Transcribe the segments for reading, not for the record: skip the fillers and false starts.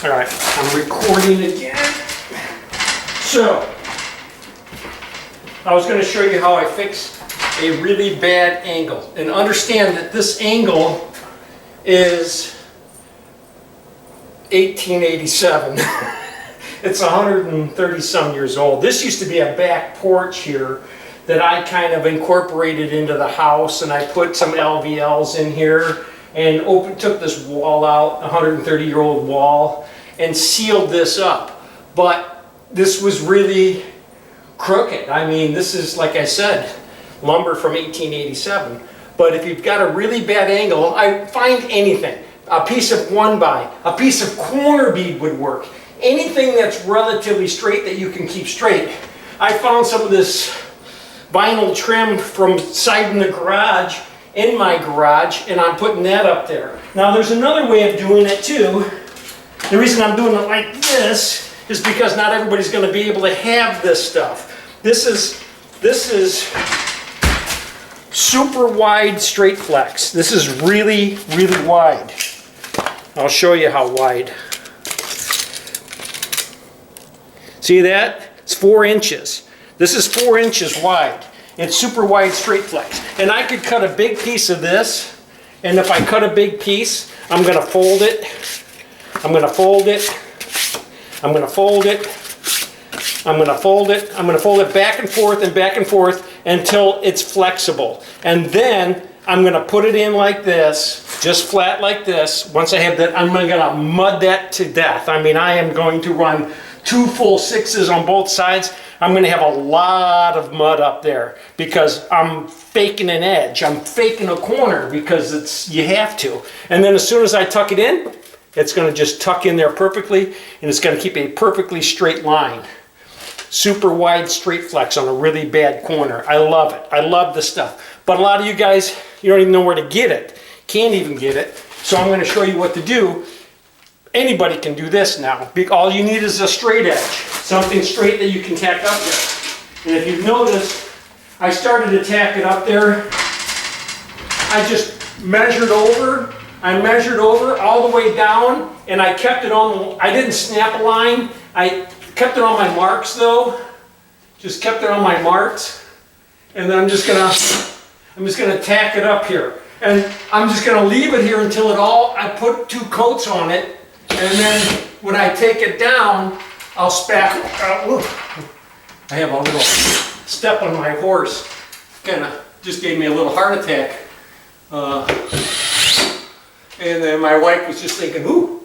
All right, I'm recording again. So, I was going to show you how I fix a really bad angle. And understand that this angle is 1887. It's 130 some years old. This used to be a back porch here that I kind of incorporated into the house, and I put some LVLs in here and took this wall out, 130-year-old wall, and sealed this up. But this was really crooked. I mean, this is, like I said, lumber from 1887. But if you've got a really bad angle, I find anything. A piece of 1x, a piece of corner bead would work. Anything that's relatively straight that you can keep straight. I found some of this vinyl trim from side in the garage, in my garage, and I'm putting that up there. Now there's another way of doing it too. The reason I'm doing it like this is because not everybody's going to be able to have this stuff. This is super wide straight flex. This is really, really wide. I'll show you how wide. See that? It's 4 inches. This is 4 inches wide. It's super wide straight flex. And I could cut a big piece of this, and if I cut a big piece, I'm going to fold it. I'm going to fold it. I'm going to fold it. I'm going to fold it. I'm going to fold it back and forth until it's flexible. And then I'm going to put it in like this, just flat like this. Once I have that, I'm going to mud that to death. I mean, I am going to run 2 full 6s on both sides. I'm going to have a lot of mud up there because I'm faking an edge. I'm faking a corner because you have to. And then as soon as I tuck it in, it's going to just tuck in there perfectly, and it's going to keep a perfectly straight line. Super wide straight flex on a really bad corner. I love it. I love this stuff. But a lot of you guys, you don't even know where to get it. Can't even get it. So I'm going to show you what to do. Anybody can do this now. All you need is a straight edge. Something straight that you can tack up there. And if you've noticed, I started to tack it up there. I just measured over. I measured over all the way down, and I kept it on. I didn't snap a line. I kept it on my marks though. Just kept it on my marks. And then I'm just gonna tack it up here. And I'm just gonna leave it here until I put 2 coats on it. And then when I take it down, I'll spackle. I have a little step on my horse. Kind of just gave me a little heart attack. And then my wife was just thinking, ooh.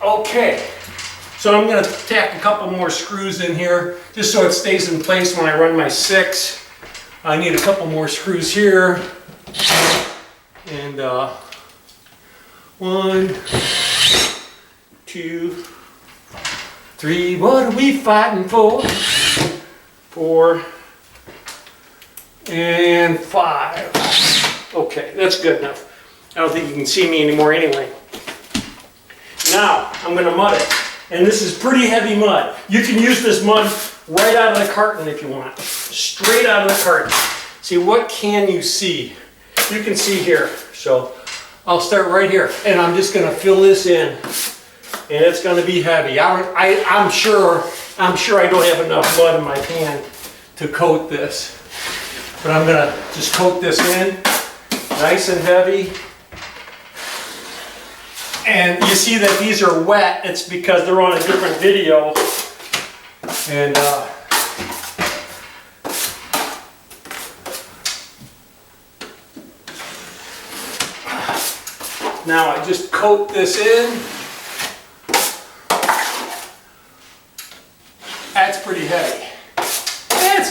Okay. So I'm going to tack a couple more screws in here just so it stays in place when I run my 6. I need a couple more screws here. And 1, 2, 3. What are we fighting for? 4 and 5. Okay, that's good enough. I don't think you can see me anymore anyway. Now, I'm going to mud it. And this is pretty heavy mud. You can use this mud right out of the carton if you want. Straight out of the carton. See, what can you see? You can see here. So, I'll start right here. And I'm just going to fill this in. And it's going to be heavy. I'm sure I don't have enough mud in my pan to coat this. But I'm going to just coat this in. Nice and heavy. And you see that these are wet. It's because they're on a different video. And now I just coat this in. That's pretty heavy.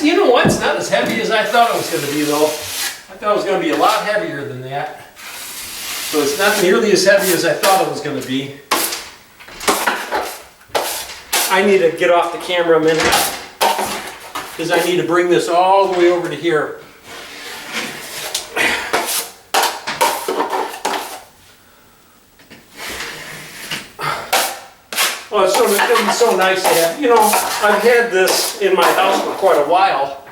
You know what? It's not as heavy as I thought it was going to be though. I thought it was going to be a lot heavier than that. So it's not nearly as heavy as I thought it was going to be. I need to get off the camera a minute because I need to bring this all the way over to here. Oh, it's so nice to have. You know, I've had this in my house for quite a while,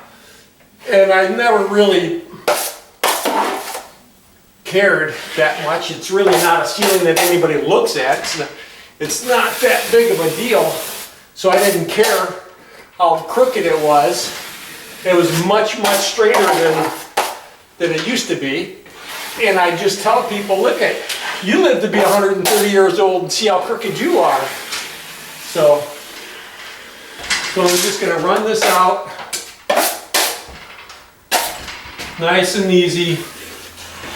and I never really cared that much. It's really not a ceiling that anybody looks at. It's not that big of a deal. So I didn't care how crooked it was. It was much, much straighter than it used to be. And I just tell people, look at, you live to be 130 years old and see how crooked you are. So I'm just gonna run this out. Nice and easy.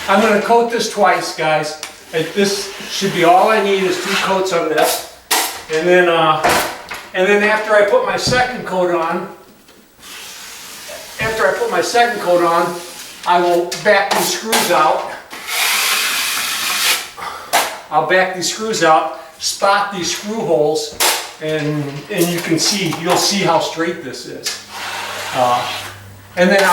I'm gonna coat this twice, guys. This should be all I need is 2 coats on this. And then after I put my second coat on, I will back these screws out. I'll back these screws out, spot these screw holes, and you'll see how straight this is. And then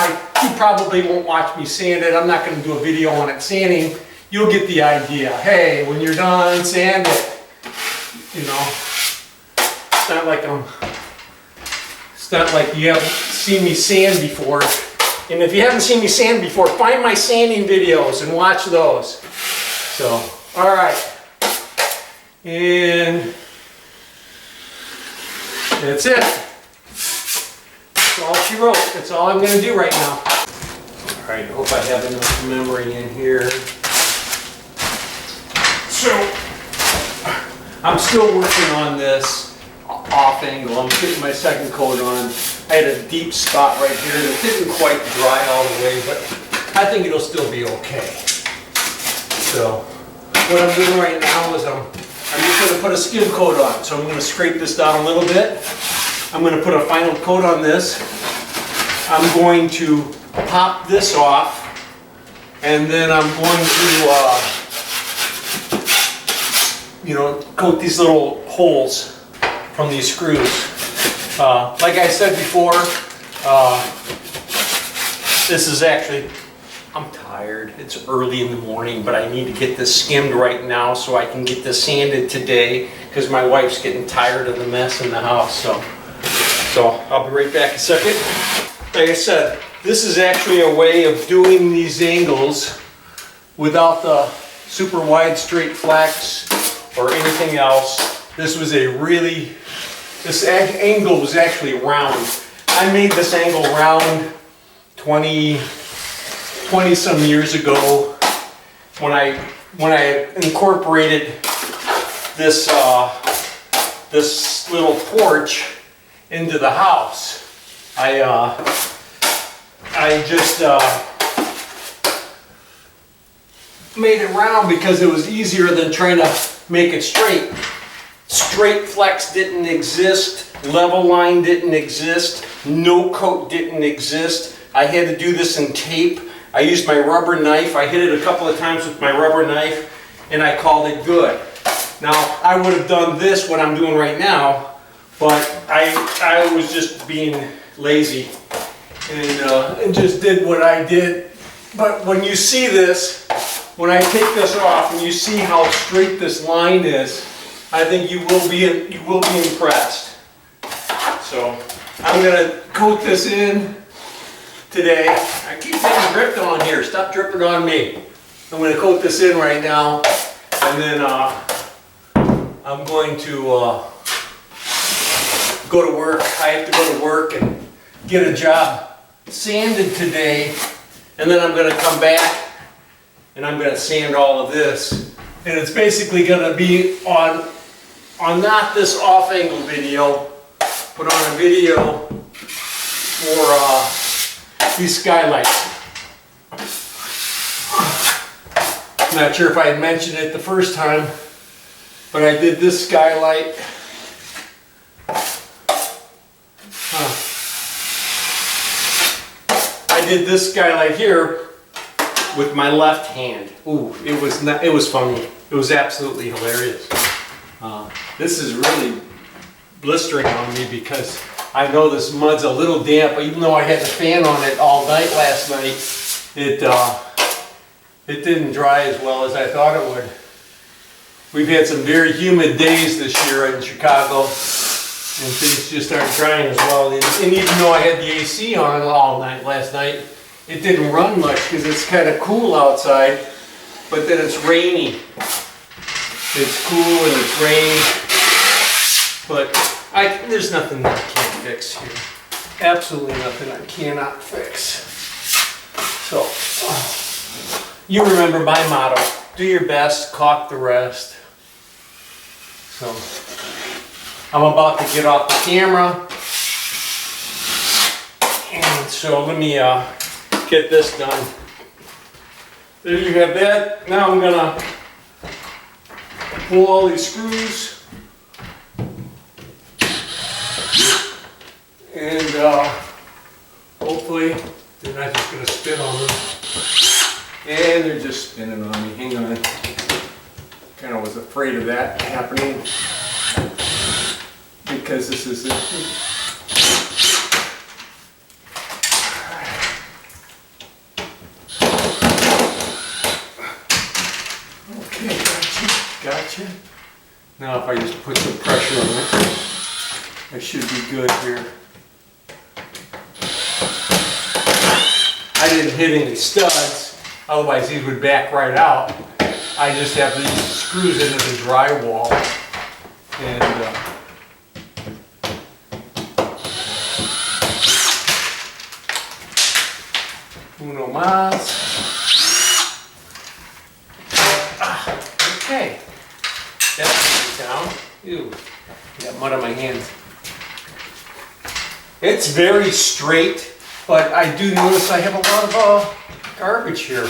you probably won't watch me sand it. I'm not going to do a video on it sanding. You'll get the idea. Hey, when you're done, sand it. You know, it's not like you haven't seen me sand before. And if you haven't seen me sand before, find my sanding videos and watch those. So, all right. And that's it. That's all she wrote. That's all I'm going to do right now. All right, I hope I have enough memory in here. So, I'm still working on this off angle. I'm getting my second coat on. I had a deep spot right here that didn't quite dry all the way, but I think it'll still be okay. So, what I'm doing right now is I'm just going to put a skim coat on. So I'm going to scrape this down a little bit. I'm going to put a final coat on this. I'm going to pop this off, and then I'm going to, coat these little holes from these screws. Like I said before, this is actually, I'm tired. It's early in the morning, but I need to get this skimmed right now so I can get this sanded today because my wife's getting tired of the mess in the house. So I'll be right back in a second. Like I said, this is actually a way of doing these angles without the super wide straight flex or anything else. This angle was actually round. I made this angle round 20 some years ago when I incorporated this little porch into the house. I just made it round because it was easier than trying to make it straight. Straight flex didn't exist, level line didn't exist, no coat didn't exist. I had to do this in tape. I used my rubber knife. I hit it a couple of times with my rubber knife and I called it good. Now, I would have done this, what I'm doing right now, but I was just being lazy and just did what I did. But when you see this, when I take this off and you see how straight this line is, I think you will be impressed. So I'm gonna coat this in today. I keep getting dripped on here. Stop dripping on me. I'm gonna coat this in right now, and then I'm going to go to work. I have to go to work and get a job sanded today, and then I'm gonna come back and I'm gonna sand all of this, and it's basically gonna be on not this off-angle video, but on a video for these skylights. I'm not sure if I had mentioned it the first time, but I did this skylight. I did this skylight here with my left hand. Ooh, it was funny. It was absolutely hilarious. This is really blistering on me because I know this mud's a little damp, even though I had the fan on it all night last night. It didn't dry as well as I thought it would. We've had some very humid days this year in Chicago, and things just aren't drying as well. And even though I had the AC on all night last night, it didn't run much because it's kind of cool outside. but then it's rainy. It's cool and it's rainy, but there's nothing that I can't fix here. Absolutely nothing I cannot fix. So, you remember my motto, do your best, caulk the rest. So, I'm about to get off the camera, and so let me get this done. There you have that. Now I'm gonna pull all these screws, and hopefully they're not just gonna spin on them. And they're just spinning on me. Hang on. Kind of was afraid of that happening because this is okay, gotcha. Now if I just put some pressure on it, I should be good here. I didn't hit any studs, otherwise these would back right out. I just have these screws into the drywall, and uno más. Okay, that's down. Ew, I got mud on my hands. It's very straight, but I do notice I have a lot of garbage here.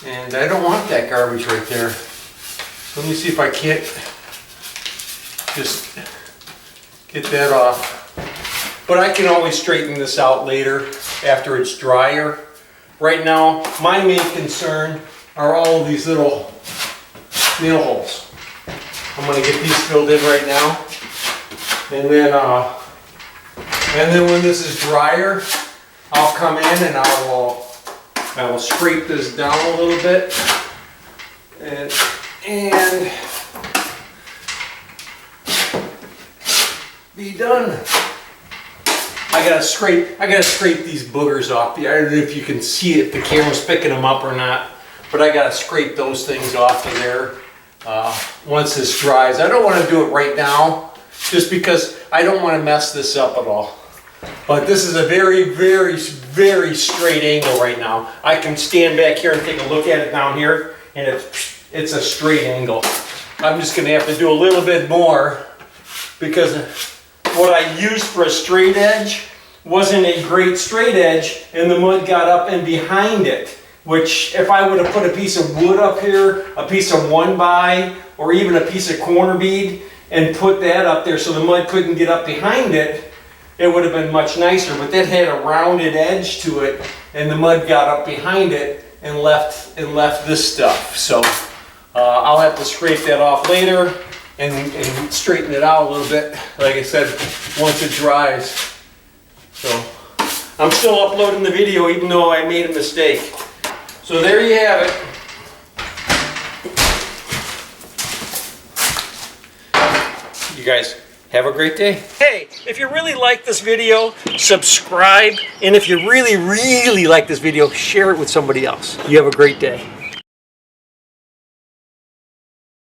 And I don't want that garbage right there. So let me see if I can't just get that off. But I can always straighten this out later after it's drier. Right now, my main concern are all of these little nail holes. I'm going to get these filled in right now. And then when this is drier, I'll come in and I will scrape this down a little bit, and be done. I gotta scrape these boogers off. I don't know if you can see it, if the camera's picking them up or not, but I gotta scrape those things off of there once this dries. I don't want to do it right now, just because I don't want to mess this up at all. But this is a very, very, very straight angle right now. I can stand back here and take a look at it down here, and it's a straight angle. I'm just going to have to do a little bit more, because what I used for a straight edge wasn't a great straight edge, and the mud got up and behind it. Which, if I would have put a piece of wood up here, a piece of 1x, or even a piece of corner bead, and put that up there so the mud couldn't get up behind it, it would have been much nicer. But that had a rounded edge to it, and the mud got up behind it and left this stuff. So I'll have to scrape that off later and straighten it out a little bit, like I said, once it dries. So I'm still uploading the video even though I made a mistake. So there you have it. You guys have a great day. Hey, if you really like this video, subscribe. And if you really, really like this video, share it with somebody else. You have a great day.